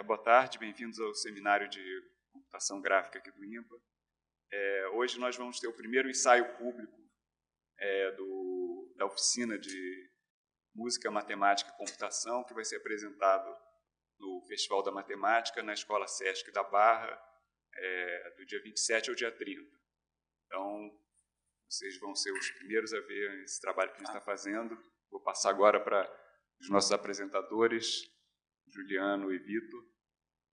Boa tarde, bem-vindos ao seminário de computação gráfica aqui do IMPA. Hoje nós vamos ter o primeiro ensaio público da oficina de Música, Matemática e Computação, que vai ser apresentado no Festival da Matemática, na Escola Sesc da Barra, do dia 27 ao dia 30. Então, vocês vão ser os primeiros a ver esse trabalho que a gente está fazendo. Vou passar agora para os nossos apresentadores, Juliano e Vitor,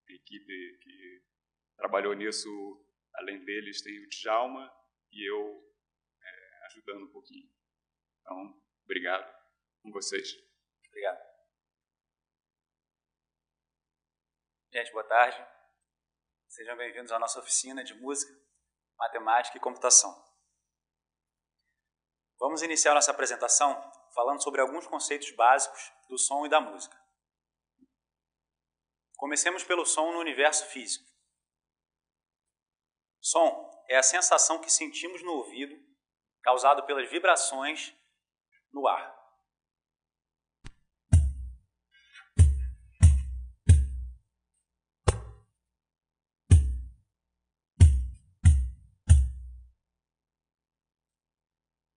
a equipe que trabalhou nisso. Além deles, tem o Djalma e eu ajudando um pouquinho. Então, obrigado com vocês. Obrigado. Gente, boa tarde. Sejam bem-vindos à nossa oficina de Música, Matemática e Computação. Vamos iniciar nossa apresentação falando sobre alguns conceitos básicos do som e da música. Comecemos pelo som no universo físico. Som é a sensação que sentimos no ouvido, causado pelas vibrações no ar.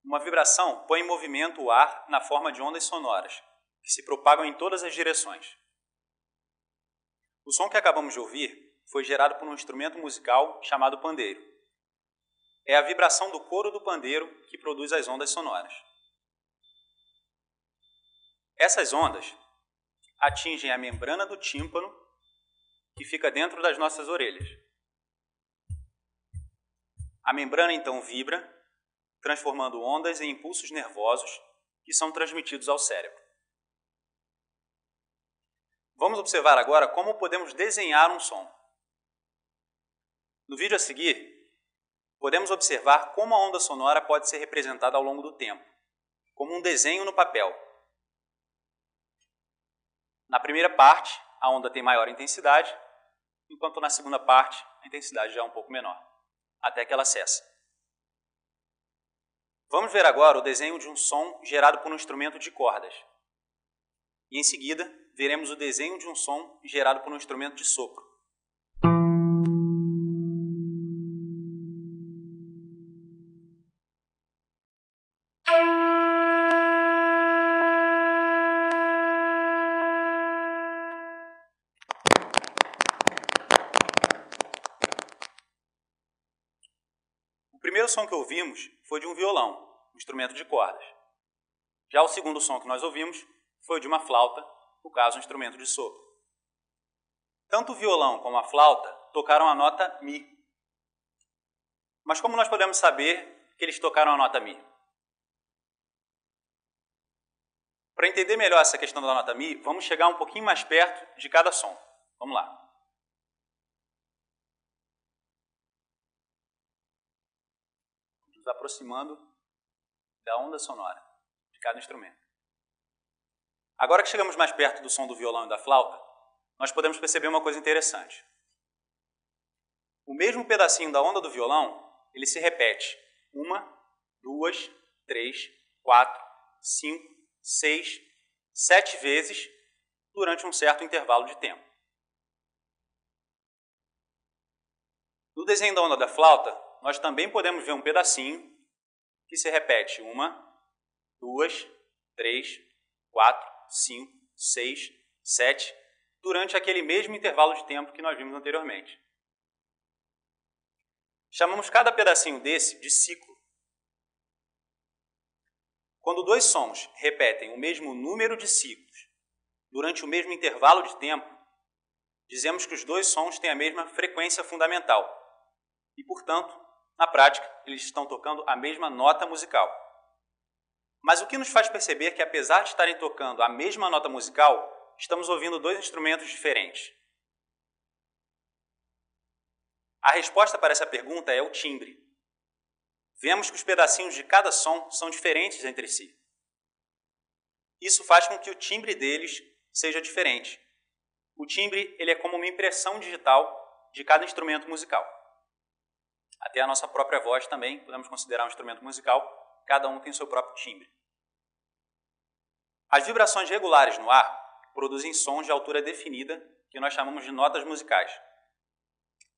Uma vibração põe em movimento o ar na forma de ondas sonoras, que se propagam em todas as direções. O som que acabamos de ouvir foi gerado por um instrumento musical chamado pandeiro. É a vibração do couro do pandeiro que produz as ondas sonoras. Essas ondas atingem a membrana do tímpano, que fica dentro das nossas orelhas. A membrana então vibra, transformando ondas em impulsos nervosos que são transmitidos ao cérebro. Vamos observar agora como podemos desenhar um som. No vídeo a seguir, podemos observar como a onda sonora pode ser representada ao longo do tempo, como um desenho no papel. Na primeira parte, a onda tem maior intensidade, enquanto na segunda parte, a intensidade já é um pouco menor, até que ela cessa. Vamos ver agora o desenho de um som gerado por um instrumento de cordas. E em seguida, veremos o desenho de um som gerado por um instrumento de sopro. O primeiro som que ouvimos foi de um violão, um instrumento de cordas. Já o segundo som que nós ouvimos foi de uma flauta, no caso, um instrumento de sopro. Tanto o violão como a flauta tocaram a nota Mi. Mas como nós podemos saber que eles tocaram a nota Mi? Para entender melhor essa questão da nota Mi, vamos chegar um pouquinho mais perto de cada som. Vamos lá. Nos aproximando da onda sonora de cada instrumento. Agora que chegamos mais perto do som do violão e da flauta, nós podemos perceber uma coisa interessante. O mesmo pedacinho da onda do violão, ele se repete 1, 2, 3, 4, 5, 6, 7 vezes durante um certo intervalo de tempo. No desenho da onda da flauta, nós também podemos ver um pedacinho que se repete 1, 2, 3, 4, 5, 6, 7, durante aquele mesmo intervalo de tempo que nós vimos anteriormente. Chamamos cada pedacinho desse de ciclo. Quando dois sons repetem o mesmo número de ciclos durante o mesmo intervalo de tempo, dizemos que os dois sons têm a mesma frequência fundamental e, portanto, na prática, eles estão tocando a mesma nota musical. Mas o que nos faz perceber que, apesar de estarem tocando a mesma nota musical, estamos ouvindo dois instrumentos diferentes? A resposta para essa pergunta é o timbre. Vemos que os pedacinhos de cada som são diferentes entre si. Isso faz com que o timbre deles seja diferente. O timbre ele é como uma impressão digital de cada instrumento musical. Até a nossa própria voz também podemos considerar um instrumento musical, cada um tem seu próprio timbre. As vibrações regulares no ar produzem sons de altura definida, que que nós chamamos de notas musicais.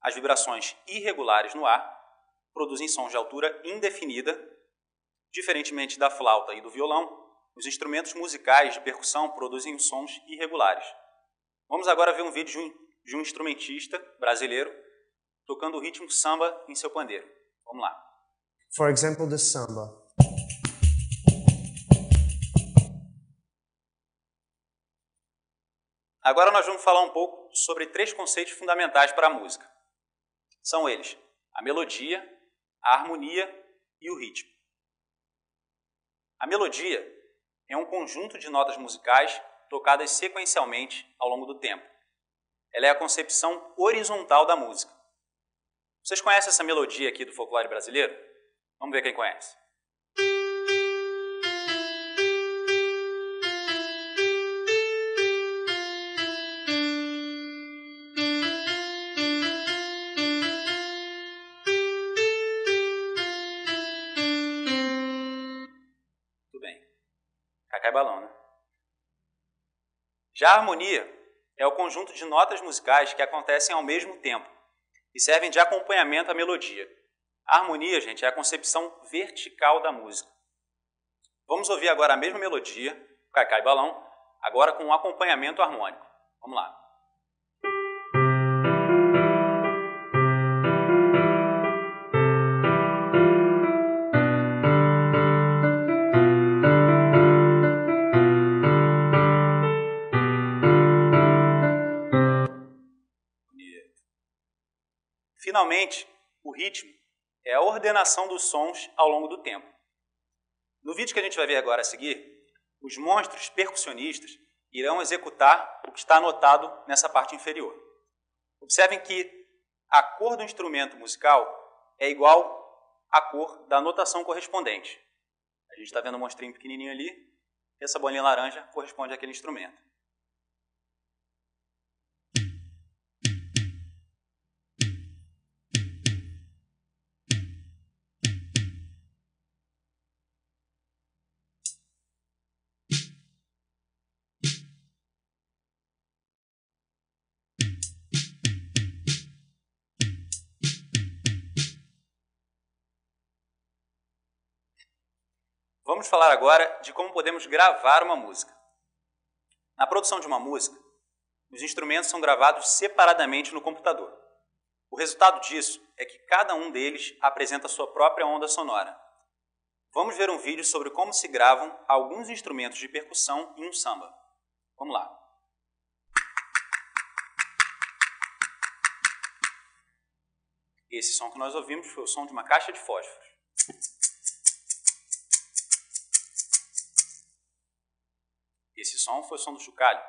As vibrações irregulares no ar produzem sons de altura indefinida. Diferentemente da flauta e do violão, os instrumentos musicais de percussão produzem sons irregulares. Vamos agora ver um vídeo de um instrumentista brasileiro tocando o ritmo samba em seu pandeiro. Vamos lá. For example, the samba. Agora nós vamos falar um pouco sobre 3 conceitos fundamentais para a música. São eles: a melodia, a harmonia e o ritmo. A melodia é um conjunto de notas musicais tocadas sequencialmente ao longo do tempo. Ela é a concepção horizontal da música. Vocês conhecem essa melodia aqui do folclore brasileiro? Vamos ver quem conhece. Tudo bem. Cacá e balão, né? Já a harmonia é o conjunto de notas musicais que acontecem ao mesmo tempo e servem de acompanhamento à melodia. A harmonia, gente, é a concepção vertical da música. Vamos ouvir agora a mesma melodia, Cacá e balão, agora com um acompanhamento harmônico. Vamos lá. Finalmente, o ritmo é a ordenação dos sons ao longo do tempo. No vídeo que a gente vai ver agora a seguir, os monstros percussionistas irão executar o que está anotado nessa parte inferior. Observem que a cor do instrumento musical é igual à cor da notação correspondente. A gente está vendo um monstrinho pequenininho ali, e essa bolinha laranja corresponde àquele instrumento. Vamos falar agora de como podemos gravar uma música. Na produção de uma música, os instrumentos são gravados separadamente no computador. O resultado disso é que cada um deles apresenta sua própria onda sonora. Vamos ver um vídeo sobre como se gravam alguns instrumentos de percussão em um samba. Vamos lá. Esse som que nós ouvimos foi o som de uma caixa de fósforos. Esse som foi o som do chocalho.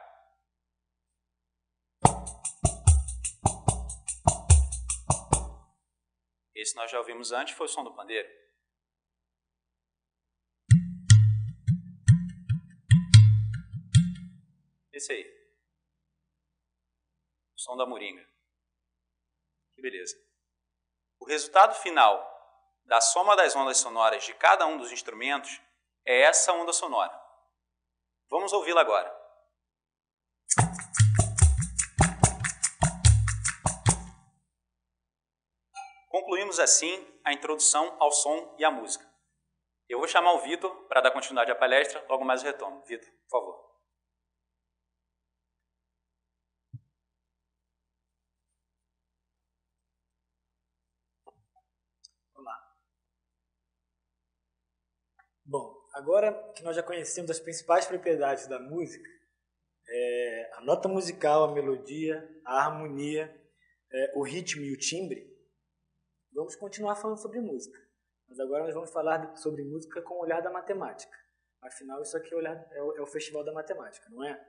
Esse nós já ouvimos antes, foi o som do pandeiro. Esse aí. O som da moringa. Que beleza. O resultado final da soma das ondas sonoras de cada um dos instrumentos é essa onda sonora. Vamos ouvi-la agora. Concluímos assim a introdução ao som e à música. Eu vou chamar o Vitor para dar continuidade à palestra, logo mais eu retorno. Vitor, por favor. Olá. Bom, agora que nós já conhecemos as principais propriedades da música, a nota musical, a melodia, a harmonia, o ritmo e o timbre, vamos continuar falando sobre música. Mas agora nós vamos falar sobre música com o olhar da matemática. Afinal, isso aqui é o Festival da Matemática, não é?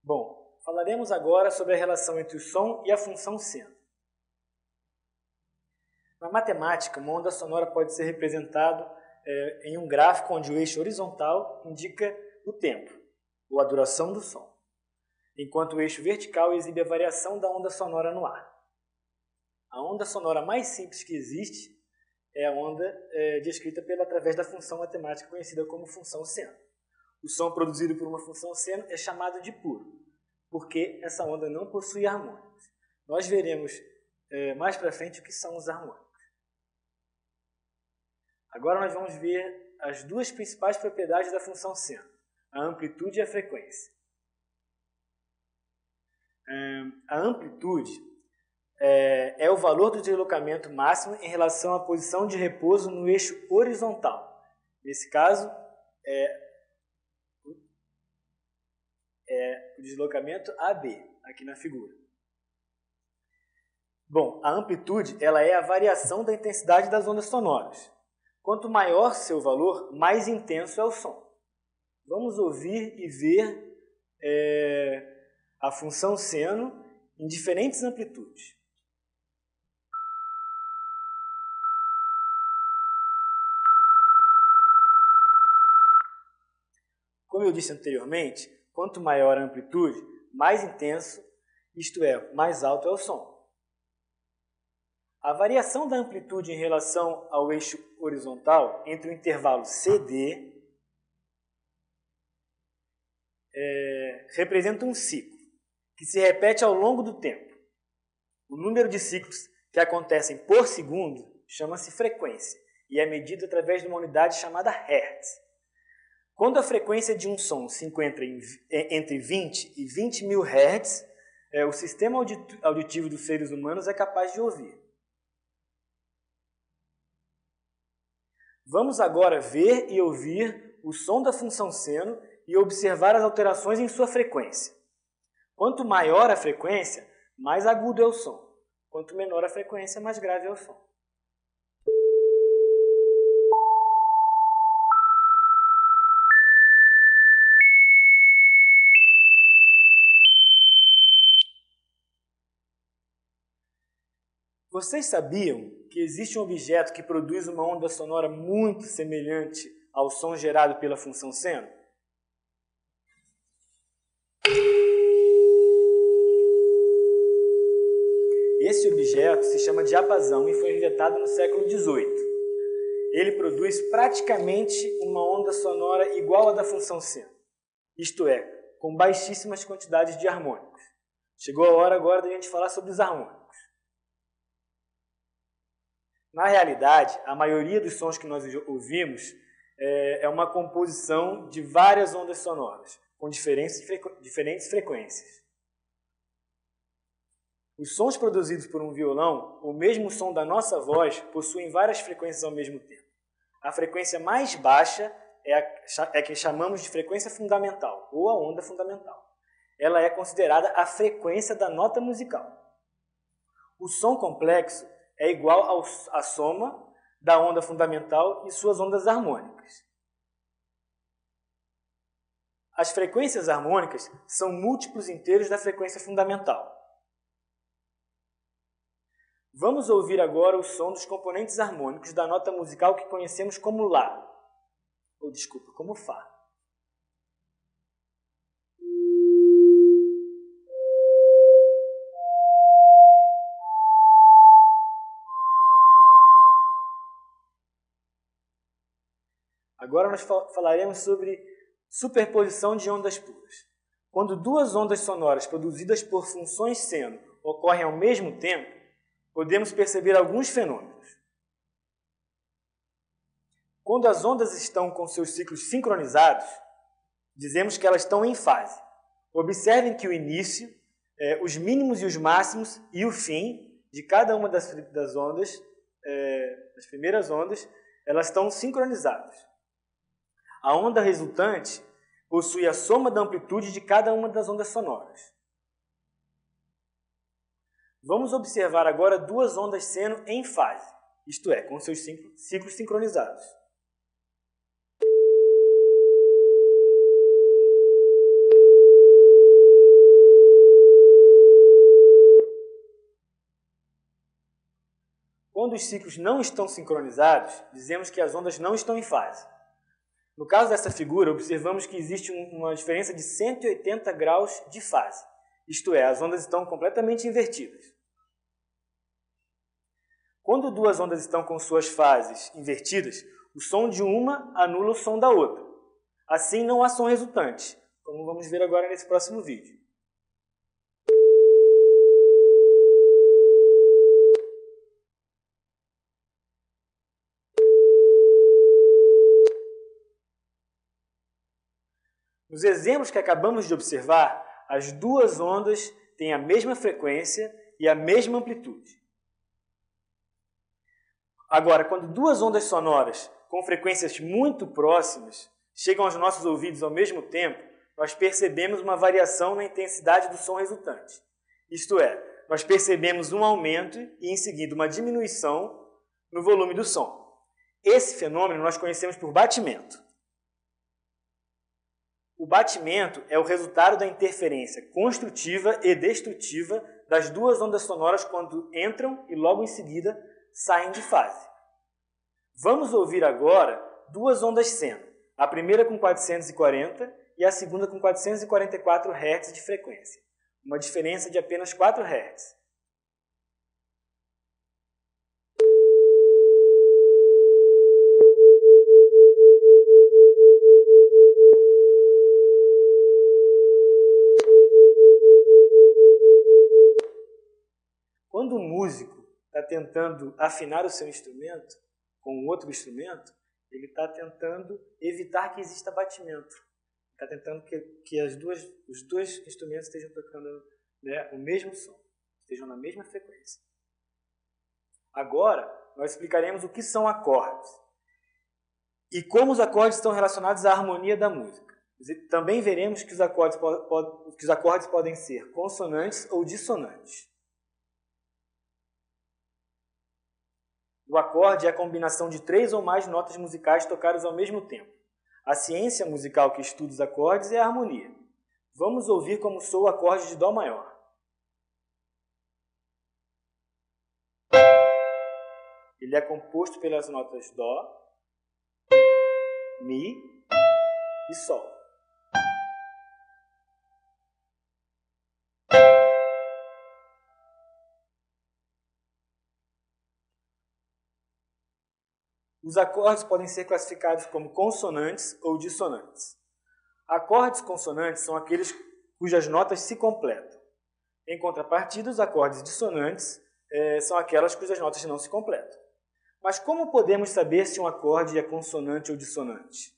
Bom, falaremos agora sobre a relação entre o som e a função seno. Na matemática, uma onda sonora pode ser representada em um gráfico onde o eixo horizontal indica o tempo, ou a duração do som, enquanto o eixo vertical exibe a variação da onda sonora no ar. A onda sonora mais simples que existe é a onda descrita através da função matemática conhecida como função seno. O som produzido por uma função seno é chamado de puro. porque essa onda não possui harmônicos. Nós veremos mais para frente o que são os harmônicos. Agora nós vamos ver as duas principais propriedades da função seno, a amplitude e a frequência. A amplitude é o valor do deslocamento máximo em relação à posição de repouso no eixo horizontal. Nesse caso, o deslocamento AB, aqui na figura. Bom, a amplitude ela é a variação da intensidade das ondas sonoras. Quanto maior seu valor, mais intenso é o som. Vamos ouvir e ver a função seno em diferentes amplitudes. Como eu disse anteriormente, quanto maior a amplitude, mais intenso, isto é, mais alto é o som. A variação da amplitude em relação ao eixo horizontal entre o intervalo CD representa um ciclo, que se repete ao longo do tempo. O número de ciclos que acontecem por segundo chama-se frequência e é medido através de uma unidade chamada Hertz. Quando a frequência de um som se encontra entre 20 e 20 mil Hz, o sistema auditivo dos seres humanos é capaz de ouvir. Vamos agora ver e ouvir o som da função seno e observar as alterações em sua frequência. Quanto maior a frequência, mais agudo é o som. Quanto menor a frequência, mais grave é o som. Vocês sabiam que existe um objeto que produz uma onda sonora muito semelhante ao som gerado pela função seno? Esse objeto se chama diapasão e foi inventado no século XVIII. Ele produz praticamente uma onda sonora igual à da função seno, isto é, com baixíssimas quantidades de harmônicos. Chegou a hora agora da gente falar sobre os harmônicos. Na realidade, a maioria dos sons que nós ouvimos é uma composição de várias ondas sonoras, com diferentes frequências. Os sons produzidos por um violão, ou mesmo o som da nossa voz, possuem várias frequências ao mesmo tempo. A frequência mais baixa é a que chamamos de frequência fundamental, ou a onda fundamental. Ela é considerada a frequência da nota musical. O som complexo é igual à soma da onda fundamental e suas ondas harmônicas. As frequências harmônicas são múltiplos inteiros da frequência fundamental. Vamos ouvir agora o som dos componentes harmônicos da nota musical que conhecemos como Lá, como Fá. Agora nós falaremos sobre superposição de ondas puras. Quando duas ondas sonoras produzidas por funções seno ocorrem ao mesmo tempo, podemos perceber alguns fenômenos. Quando as ondas estão com seus ciclos sincronizados, dizemos que elas estão em fase. Observem que o início, os mínimos e os máximos e o fim de cada uma das ondas, das primeiras ondas, elas estão sincronizadas. A onda resultante possui a soma da amplitude de cada uma das ondas sonoras. Vamos observar agora duas ondas seno em fase, isto é, com seus ciclos sincronizados. Quando os ciclos não estão sincronizados, dizemos que as ondas não estão em fase. No caso dessa figura, observamos que existe uma diferença de 180 graus de fase. Isto é, as ondas estão completamente invertidas. Quando duas ondas estão com suas fases invertidas, o som de uma anula o som da outra. Assim, não há som resultante, como vamos ver agora nesse próximo vídeo. Nos exemplos que acabamos de observar, as duas ondas têm a mesma frequência e a mesma amplitude. Agora, quando duas ondas sonoras com frequências muito próximas chegam aos nossos ouvidos ao mesmo tempo, nós percebemos uma variação na intensidade do som resultante. Isto é, nós percebemos um aumento e, em seguida, uma diminuição no volume do som. Esse fenômeno nós conhecemos por batimento. O batimento é o resultado da interferência construtiva e destrutiva das duas ondas sonoras quando entram e logo em seguida saem de fase. Vamos ouvir agora duas ondas seno, a primeira com 440 e a segunda com 444 Hz de frequência, uma diferença de apenas 4 Hz. Quando o músico está tentando afinar o seu instrumento com um outro instrumento, ele está tentando evitar que exista batimento. Está tentando que os dois instrumentos estejam tocando, né, o mesmo som, estejam na mesma frequência. Agora, nós explicaremos o que são acordes e como os acordes estão relacionados à harmonia da música. Também veremos que os acordes podem ser consonantes ou dissonantes. O acorde é a combinação de 3 ou mais notas musicais tocadas ao mesmo tempo. A ciência musical que estuda os acordes é a harmonia. Vamos ouvir como soa o acorde de Dó maior. Ele é composto pelas notas Dó, Mi e Sol. Os acordes podem ser classificados como consonantes ou dissonantes. Acordes consonantes são aqueles cujas notas se completam. Em contrapartida, os acordes dissonantes são aquelas cujas notas não se completam. Mas como podemos saber se um acorde é consonante ou dissonante?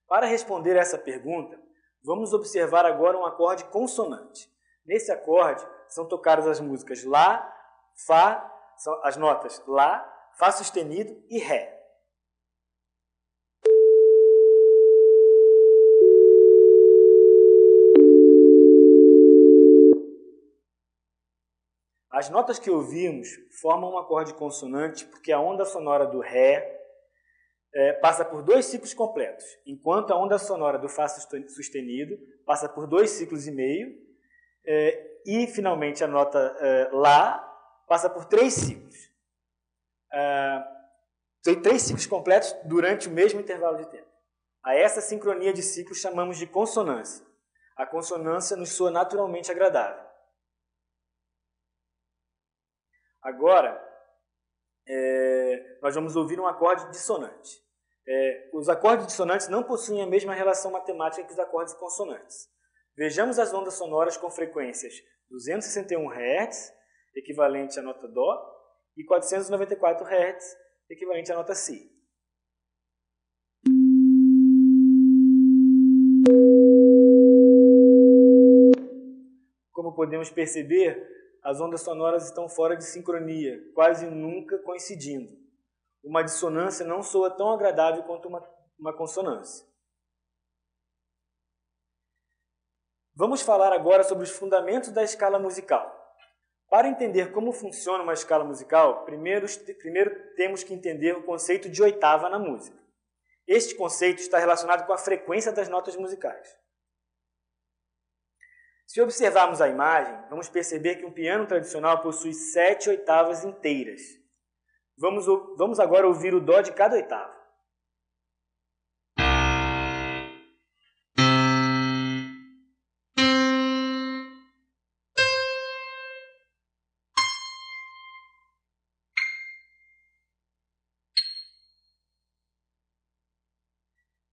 Para responder a essa pergunta, vamos observar agora um acorde consonante. Nesse acorde são tocadas as músicas Lá, Fá, são as notas Lá, Fá sustenido e Ré. As notas que ouvimos formam um acorde consonante porque a onda sonora do Ré passa por 2 ciclos completos, enquanto a onda sonora do Fá sustenido passa por 2 ciclos e meio, e, finalmente, a nota Lá passa por 3 ciclos. Tem 3 ciclos completos durante o mesmo intervalo de tempo. A essa sincronia de ciclos chamamos de consonância. A consonância nos soa naturalmente agradável. Agora, nós vamos ouvir um acorde dissonante. Os acordes dissonantes não possuem a mesma relação matemática que os acordes consonantes. Vejamos as ondas sonoras com frequências 261 Hz, equivalente à nota Dó, e 494 Hz, equivalente à nota Si. Como podemos perceber, as ondas sonoras estão fora de sincronia, quase nunca coincidindo. Uma dissonância não soa tão agradável quanto uma consonância. Vamos falar agora sobre os fundamentos da escala musical. Para entender como funciona uma escala musical, primeiro temos que entender o conceito de oitava na música. Este conceito está relacionado com a frequência das notas musicais. Se observarmos a imagem, vamos perceber que um piano tradicional possui 7 oitavas inteiras. Vamos agora ouvir o Dó de cada oitava.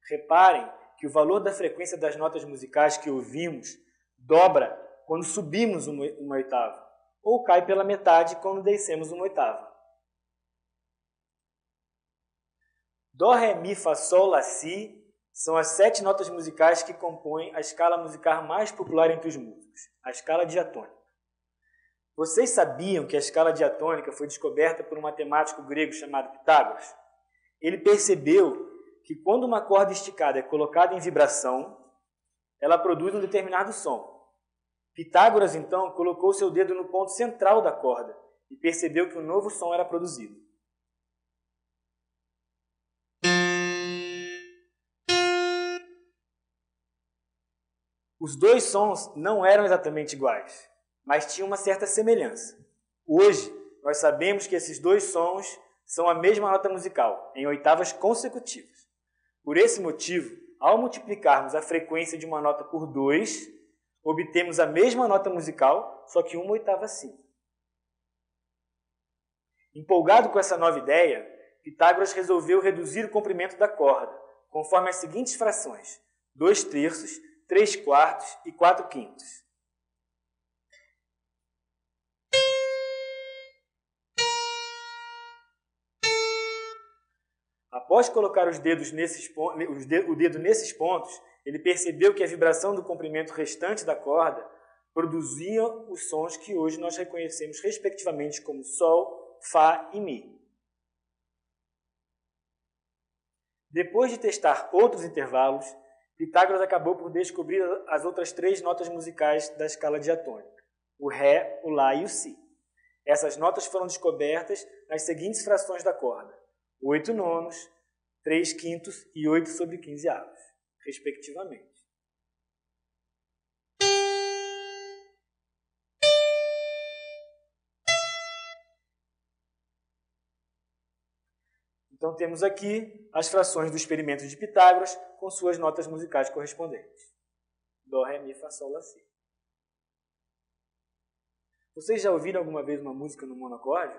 Reparem que o valor da frequência das notas musicais que ouvimos dobra quando subimos uma oitava, ou cai pela metade quando descemos uma oitava. Dó, Ré, Mi, Fá, Sol, Lá, Si São as 7 notas musicais que compõem a escala musical mais popular entre os músicos, a escala diatônica. Vocês sabiam que a escala diatônica foi descoberta por um matemático grego chamado Pitágoras? Ele percebeu que quando uma corda esticada é colocada em vibração, ela produz um determinado som. Pitágoras, então, colocou seu dedo no ponto central da corda e percebeu que um novo som era produzido. Os dois sons não eram exatamente iguais, mas tinham uma certa semelhança. Hoje, nós sabemos que esses dois sons são a mesma nota musical, em oitavas consecutivas. Por esse motivo, ao multiplicarmos a frequência de uma nota por 2, obtemos a mesma nota musical, só que uma oitava acima. Empolgado com essa nova ideia, Pitágoras resolveu reduzir o comprimento da corda, conforme as seguintes frações: 2/3, 3/4 e 4/5. Após colocar o dedo nesses pontos, ele percebeu que a vibração do comprimento restante da corda produzia os sons que hoje nós reconhecemos respectivamente como Sol, Fá e Mi. Depois de testar outros intervalos, Pitágoras acabou por descobrir as outras 3 notas musicais da escala diatônica, o Ré, o Lá e o Si. Essas notas foram descobertas nas seguintes frações da corda: 8/9, 3/5 e 8/15, respectivamente. Então temos aqui as frações do experimento de Pitágoras com suas notas musicais correspondentes. Dó, Ré, Mi, Fá, Sol, Lá, Si. Vocês já ouviram alguma vez uma música no monocorde?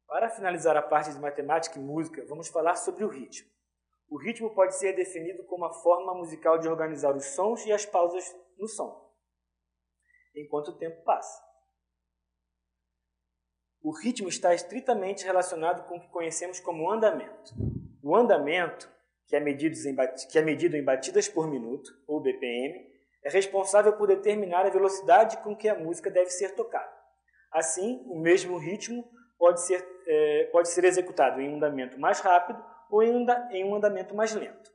Para finalizar a parte de matemática e música, vamos falar sobre o ritmo. O ritmo pode ser definido como a forma musical de organizar os sons e as pausas no som, enquanto o tempo passa. O ritmo está estritamente relacionado com o que conhecemos como andamento. O andamento, que é medido em batidas por minuto, ou BPM, é responsável por determinar a velocidade com que a música deve ser tocada. Assim, o mesmo ritmo pode ser executado em um andamento mais rápido ou em um andamento mais lento.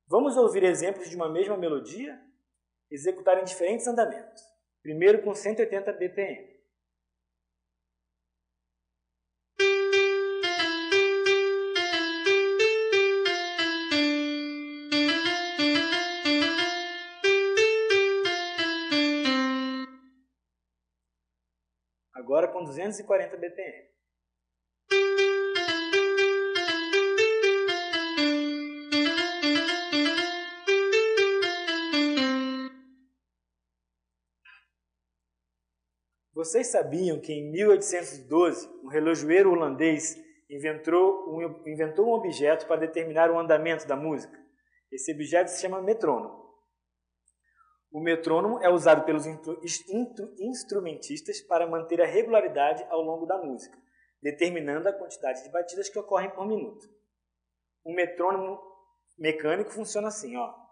Vamos ouvir exemplos de uma mesma melodia executada em diferentes andamentos. Primeiro com 180 BPM. Agora com 240 BPM. Vocês sabiam que em 1812, um relojoeiro holandês inventou um objeto para determinar o andamento da música? Esse objeto se chama metrônomo. O metrônomo é usado pelos instrumentistas para manter a regularidade ao longo da música, determinando a quantidade de batidas que ocorrem por minuto. Um metrônomo mecânico funciona assim, ó.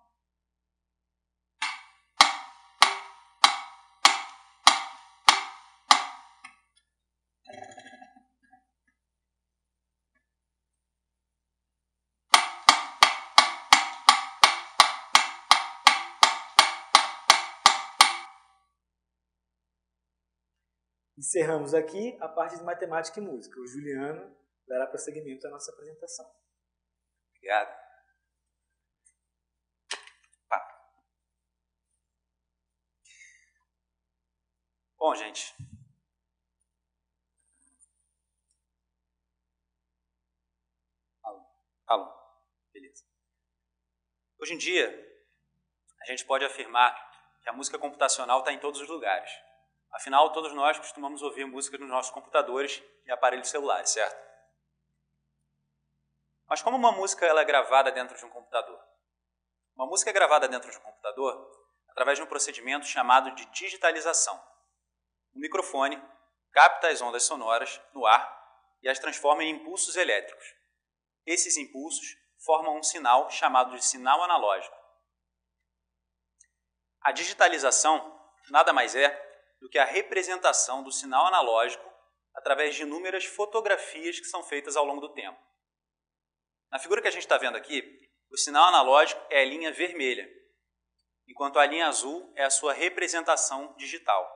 Encerramos aqui a parte de matemática e música. O Juliano dará prosseguimento à nossa apresentação. Obrigado. Bom, gente. Alô. Beleza. Hoje em dia, a gente pode afirmar que a música computacional está em todos os lugares. Afinal, todos nós costumamos ouvir música nos nossos computadores e aparelhos celulares, certo? Mas como uma música ela é gravada dentro de um computador? Uma música é gravada dentro de um computador através de um procedimento chamado de digitalização. O microfone capta as ondas sonoras no ar e as transforma em impulsos elétricos. Esses impulsos formam um sinal chamado de sinal analógico. A digitalização nada mais é do que a representação do sinal analógico através de inúmeras fotografias que são feitas ao longo do tempo. Na figura que a gente está vendo aqui, o sinal analógico é a linha vermelha, enquanto a linha azul é a sua representação digital.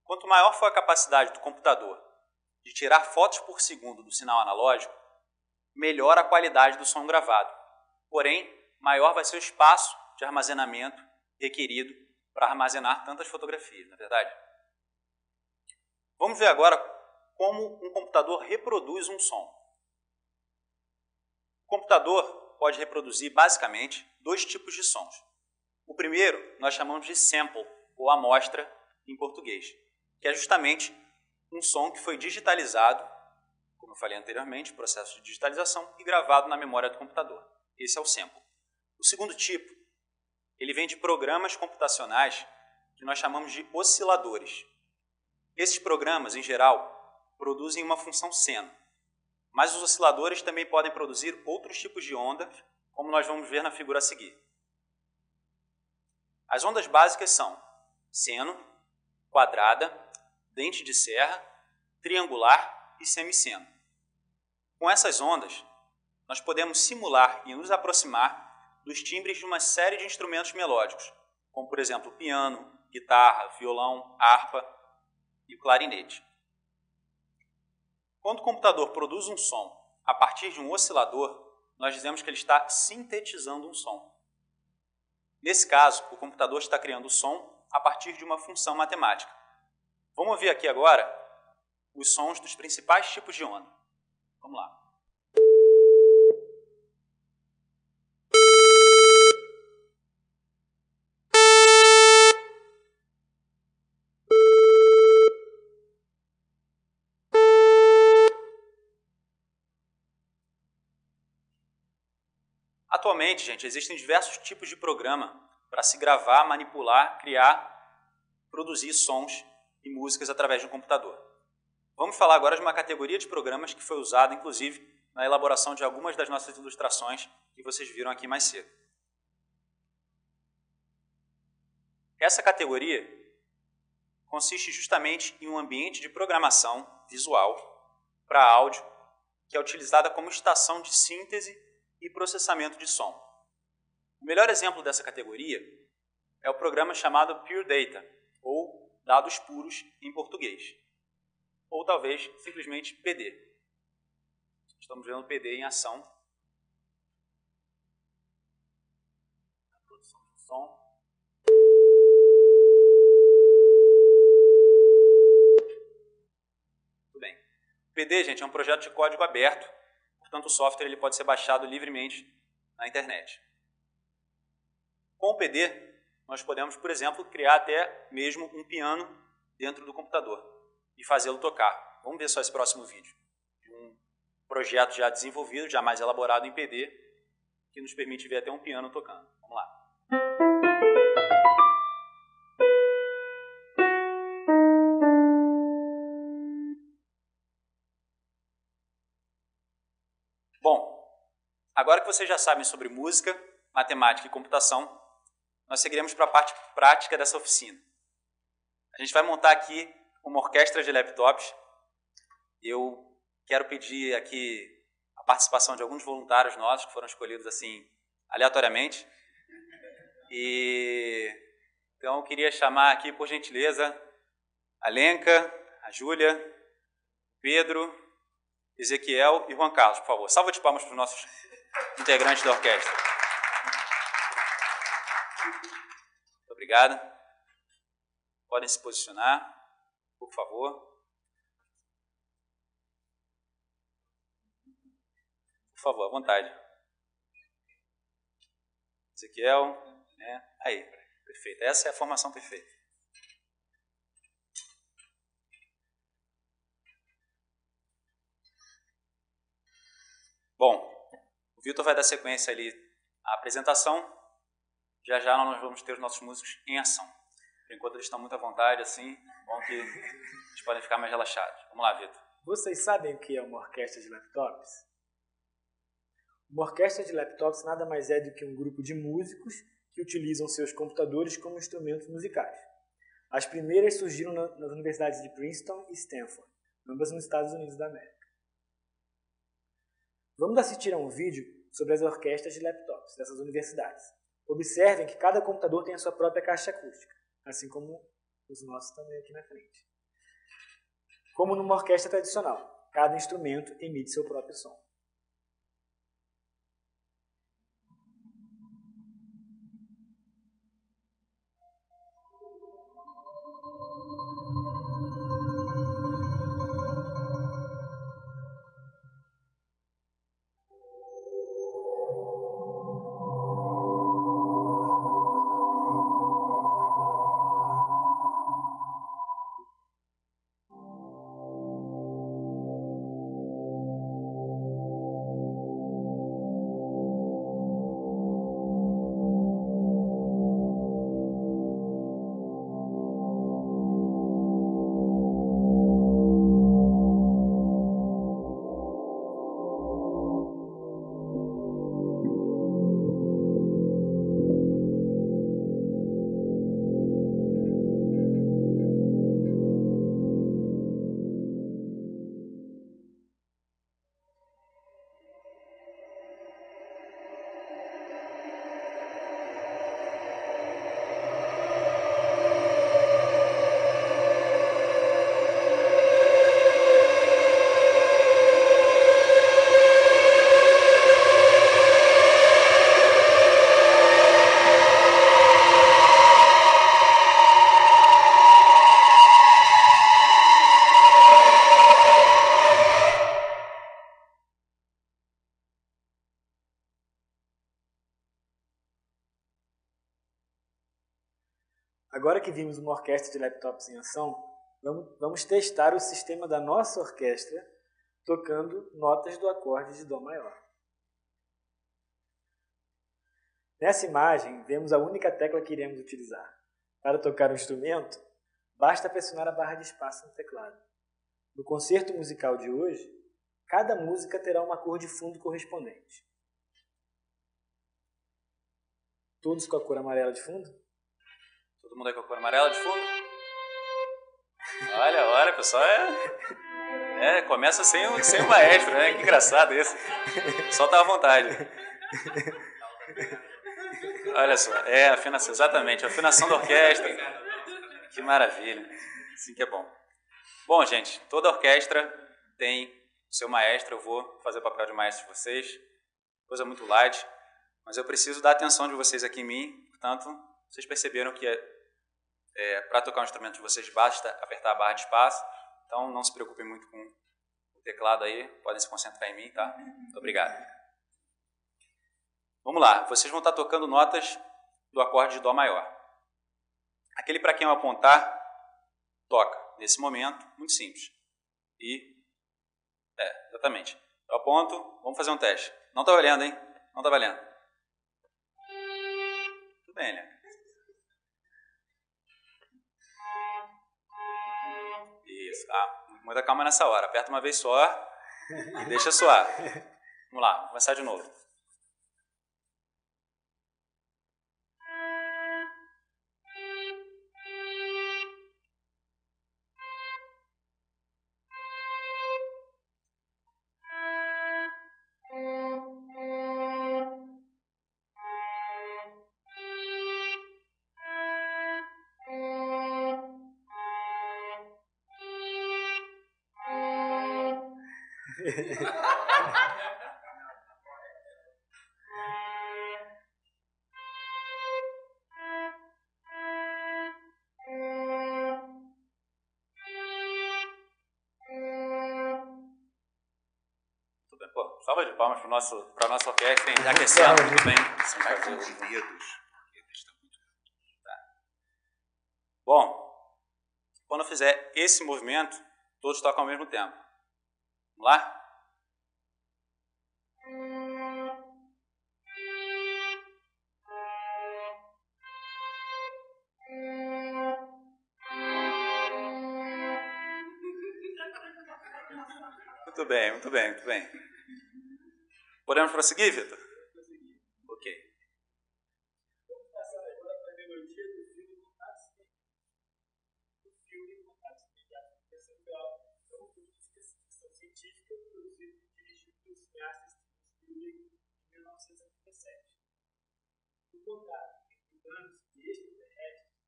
Quanto maior for a capacidade do computador de tirar fotos por segundo do sinal analógico, melhor a qualidade do som gravado. Porém, maior vai ser o espaço de armazenamento requerido para armazenar tantas fotografias, não é verdade? Vamos ver agora como um computador reproduz um som. O computador pode reproduzir basicamente dois tipos de sons. O primeiro nós chamamos de sample, ou amostra em português, que é justamente um som que foi digitalizado, como eu falei anteriormente, processo de digitalização, e gravado na memória do computador. Esse é o sample. O segundo tipo, ele vem de programas computacionais que nós chamamos de osciladores. Esses programas, em geral, produzem uma função seno, mas os osciladores também podem produzir outros tipos de ondas, como nós vamos ver na figura a seguir. As ondas básicas são seno, quadrada, dente de serra, triangular e semiceno. Com essas ondas, nós podemos simular e nos aproximar dos timbres de uma série de instrumentos melódicos, como, por exemplo, piano, guitarra, violão, harpa e o clarinete. Quando o computador produz um som a partir de um oscilador, nós dizemos que ele está sintetizando um som. Nesse caso, o computador está criando o som a partir de uma função matemática. Vamos ver aqui agora os sons dos principais tipos de onda. Vamos lá. Atualmente, gente, existem diversos tipos de programa para se gravar, manipular, criar, produzir sons e músicas através de um computador. Vamos falar agora de uma categoria de programas que foi usada, inclusive, na elaboração de algumas das nossas ilustrações que vocês viram aqui mais cedo. Essa categoria consiste justamente em um ambiente de programação visual para áudio que é utilizada como estação de síntese e processamento de som. O melhor exemplo dessa categoria é o programa chamado Pure Data, ou dados puros em português, ou talvez simplesmente PD. Estamos vendo o PD em ação. A produção de som. Muito bem. O PD, gente, é um projeto de código aberto, portanto o software ele pode ser baixado livremente na internet. Com o PD, nós podemos, por exemplo, criar até mesmo um piano dentro do computador e fazê-lo tocar. Vamos ver só esse próximo vídeo. Um projeto já desenvolvido, já mais elaborado em PD, que nos permite ver até um piano tocando. Vamos lá. Bom, agora que vocês já sabem sobre música, matemática e computação, nós seguiremos para a parte prática dessa oficina. A gente vai montar aqui uma orquestra de laptops. Eu quero pedir aqui a participação de alguns voluntários nossos que foram escolhidos assim aleatoriamente. Então eu queria chamar aqui, por gentileza, a Lenca, a Júlia, Pedro, Ezequiel e Juan Carlos, por favor. Salva de palmas para os nossos integrantes da orquestra. Muito obrigado. Podem se posicionar, por favor. Por favor, à vontade. Ezequiel, né? Aí, perfeito. Essa é a formação perfeita. Bom, o Vitor vai dar sequência ali à apresentação. Já já nós vamos ter os nossos músicos em ação. Por enquanto eles estão muito à vontade, assim, bom que eles podem ficar mais relaxados. Vamos lá, Vitor. Vocês sabem o que é uma orquestra de laptops? Uma orquestra de laptops nada mais é do que um grupo de músicos que utilizam seus computadores como instrumentos musicais. As primeiras surgiram nas universidades de Princeton e Stanford, ambas nos Estados Unidos da América. Vamos assistir a um vídeo sobre as orquestras de laptops dessas universidades. Observem que cada computador tem a sua própria caixa acústica, assim como os nossos também aqui na frente. Como numa orquestra tradicional, cada instrumento emite seu próprio som. Agora que vimos uma orquestra de laptops em ação, vamos testar o sistema da nossa orquestra tocando notas do acorde de Dó maior. Nessa imagem, vemos a única tecla que iremos utilizar. Para tocar o instrumento, basta pressionar a barra de espaço no teclado. No concerto musical de hoje, cada música terá uma cor de fundo correspondente. Todos com a cor amarela de fundo? Todo mundo aí com a cor amarela de fundo? Olha, o pessoal começa sem o maestro, né? Que engraçado isso. O pessoal tá à vontade. Olha só, afinação, exatamente, a afinação da orquestra. Que maravilha, assim que é bom. Bom, gente, toda orquestra tem o seu maestro, eu vou fazer o papel de maestro de vocês, coisa muito light, mas eu preciso da atenção de vocês aqui em mim, portanto, vocês perceberam que para tocar um instrumento de vocês basta apertar a barra de espaço, então não se preocupem muito com o teclado aí, podem se concentrar em mim, tá? Muito obrigado. Vamos lá, vocês vão estar tocando notas do acorde de Dó maior. Aquele para quem eu apontar, toca. Nesse momento, muito simples. Exatamente. Eu aponto, vamos fazer um teste. Não está valendo, hein? Não está valendo. Tudo bem, né? Isso. Muita calma nessa hora. Aperta uma vez só e deixa soar. Vamos lá, vamos começar de novo. Pô, salva de palmas para a nossa orquestra, hein? Aquecendo muito bem. Sem fazer os dedos. Tá. Bom, quando eu fizer esse movimento, todos tocam ao mesmo tempo. Vamos lá? muito bem, muito bem, muito bem. Podemos prosseguir, Vitor? Ok. Vamos passar agora para a melodia do filme Contatos Imediatos, pessoal. É um filme de ficção científica produzido e dirigido pelo cineasta Steven Spielberg em 1937. No contato entre humanos e extraterrestres,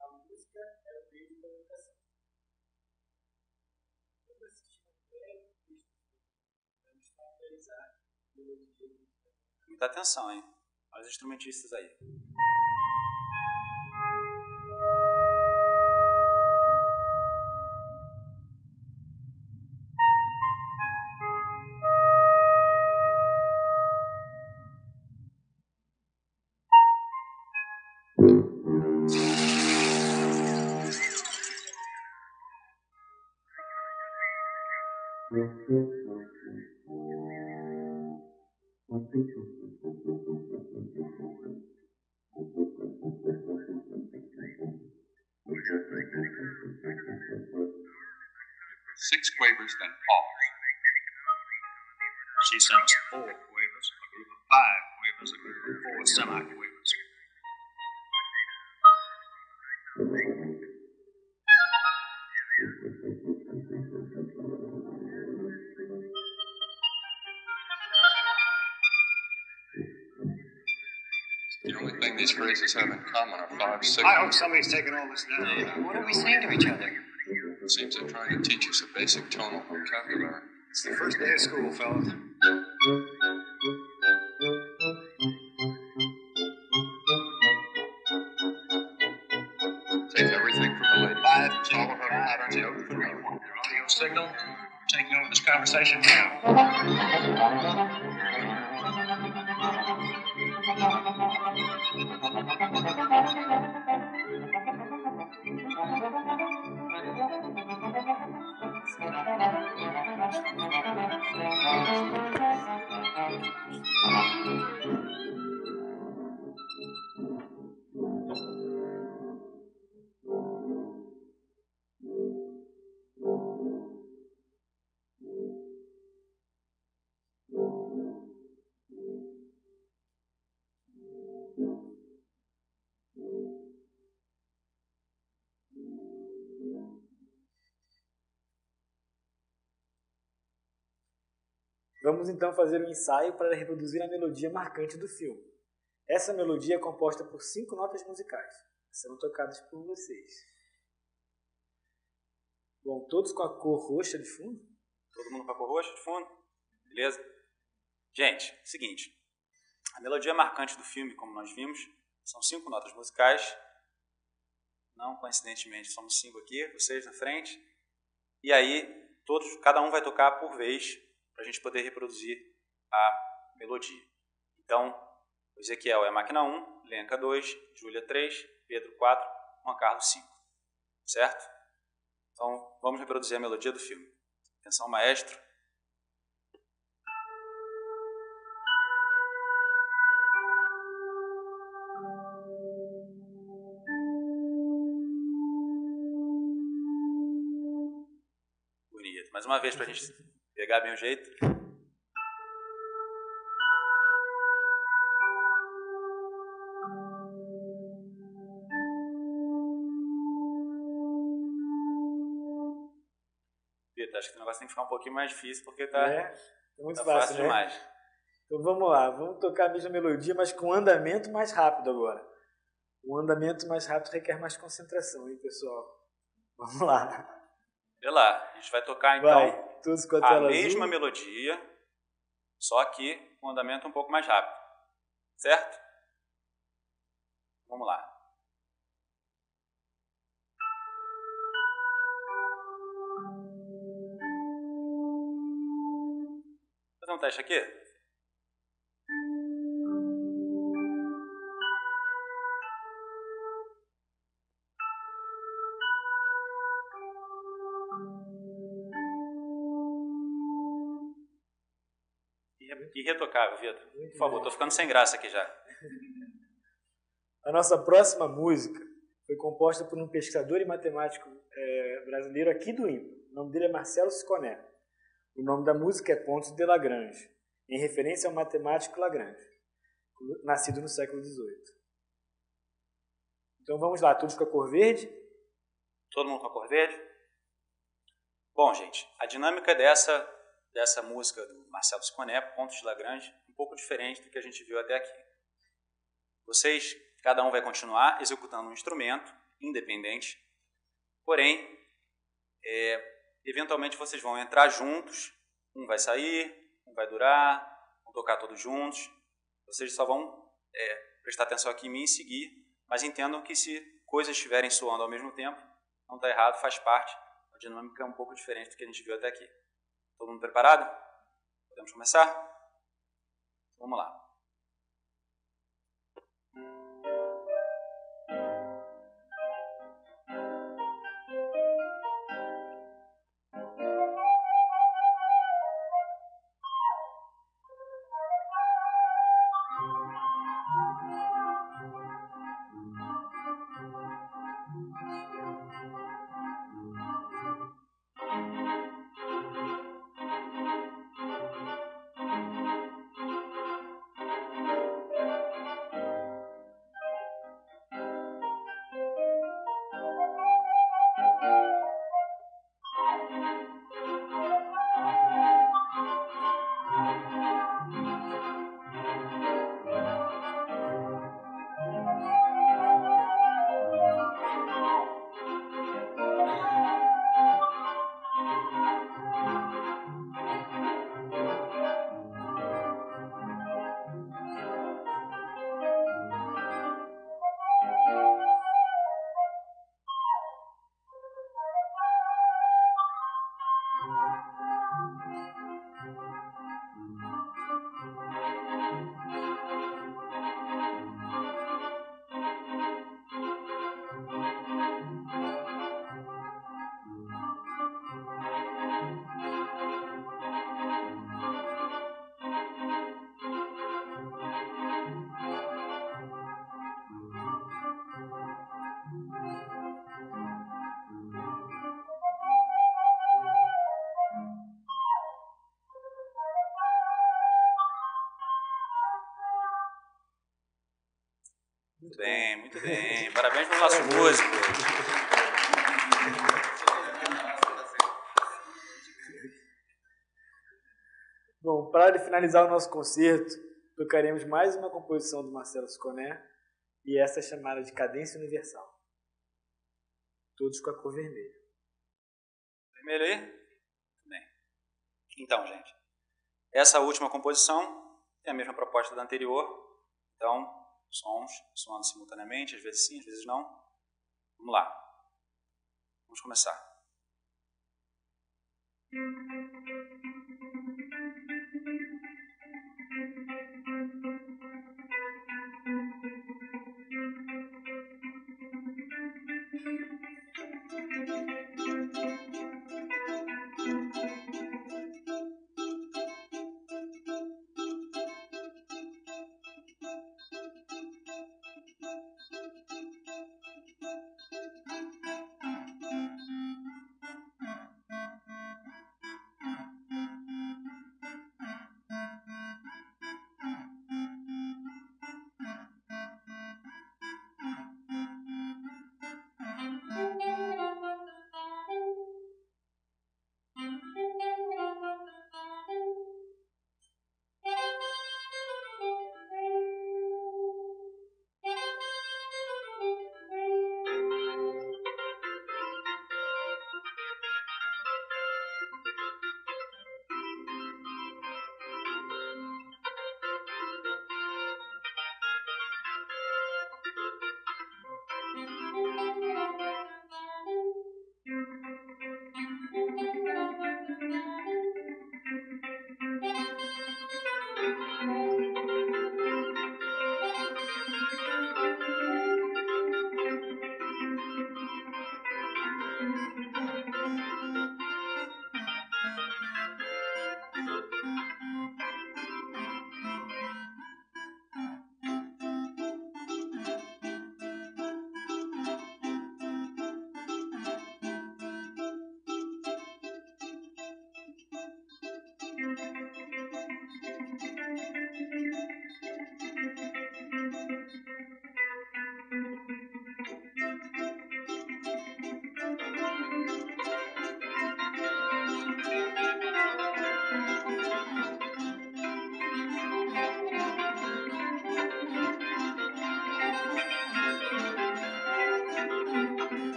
a música era o meio de comunicação. Vamos assistir um breve texto para nos familiarizar com a melodia do filme. Muita atenção, hein? Olha os instrumentistas aí. Six quavers, then pause. She sends 4 quavers, a group of 5 quavers, a group of 4 semi-quavers. The only thing these phrases have in common are 5 signals. I hope somebody's taking all this down. What are we saying to each other? It seems they're trying to teach us a basic tonal vocabulary. It's the first day of school, fellas. Take everything from the lady. 5, 2, all of her patterns, 0, 3, 1. Your audio signal, taking over this conversation now. Vamos então fazer um ensaio para reproduzir a melodia marcante do filme. Essa melodia é composta por 5 notas musicais, que serão tocadas por vocês. Bom, todos com a cor roxa de fundo? Todo mundo com a cor roxa de fundo? Beleza? Gente, seguinte. A melodia marcante do filme, como nós vimos, são 5 notas musicais. Não coincidentemente, somos 5 aqui, vocês na frente. E aí, cada um vai tocar por vez, para a gente poder reproduzir a melodia. Então, o Ezequiel é a máquina 1, Lenca 2, Júlia 3, Pedro 4, Juan Carlos 5. Certo? Então, vamos reproduzir a melodia do filme. Atenção, maestro. Bonito. Mais uma vez para a gente pegar bem o jeito. Vitor, acho que o negócio tem que ficar um pouquinho mais difícil, porque tá muito fácil, fácil, né? demais. Então vamos lá, vamos tocar a mesma melodia, mas com um andamento mais rápido agora. Um andamento mais rápido requer mais concentração, hein, pessoal? Vamos lá. Vê lá, a gente vai tocar então todos com a a tela mesma azul. melodia, só que com um andamento um pouco mais rápido. Certo? Vamos lá. Vou fazer um teste aqui. Irretocável, Vitor. Por favor, estou ficando sem graça aqui já. A nossa próxima música foi composta por um pesquisador e matemático brasileiro aqui do INPA. O nome dele é Marcelo Siconé. O nome da música é Pontos de Lagrange, em referência ao matemático Lagrange, nascido no século XVIII. Então vamos lá, todos com a cor verde? Todo mundo com a cor verde? Bom, gente, a dinâmica dessa música do Marcelo Simonet, Pontos de Lagrange, é um pouco diferente do que a gente viu até aqui. Vocês, cada um vai continuar executando um instrumento independente, porém, eventualmente vocês vão entrar juntos, um vai sair, um vai durar, vão tocar todos juntos. Vocês só vão prestar atenção aqui em mim e seguir, mas entendam que se coisas estiverem soando ao mesmo tempo, não está errado, faz parte. A dinâmica é um pouco diferente do que a gente viu até aqui. Todo mundo preparado? Podemos começar? Vamos lá. Muito bem, muito bem. Parabéns para o nosso músico. Bom, para finalizar o nosso concerto, tocaremos mais uma composição do Marcelo Simonet, e essa é chamada de Cadência Universal. Todos com a cor vermelha. Vermelho aí? Muito bem. Então, gente, essa última composição é a mesma proposta da anterior. Então, sons soando simultaneamente, às vezes sim, às vezes não. Vamos lá. Vamos começar.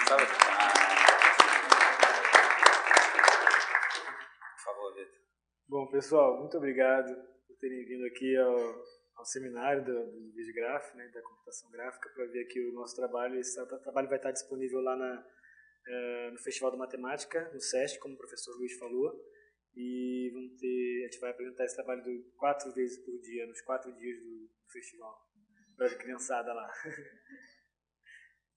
Salve. Por favor, Vitor. Bom, pessoal, muito obrigado por terem vindo aqui ao seminário do Visgraph, né, da computação gráfica, para ver aqui o nosso trabalho. Esse trabalho vai estar disponível lá no Festival da Matemática, no SESC, como o professor Luiz falou. E a gente vai apresentar esse trabalho 4 vezes por dia, nos 4 dias do festival, para a criançada lá.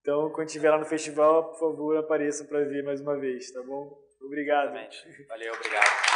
Então, quando estiver lá no festival, por favor, apareçam para ver mais uma vez, tá bom? Obrigado. Exatamente. Valeu, obrigado.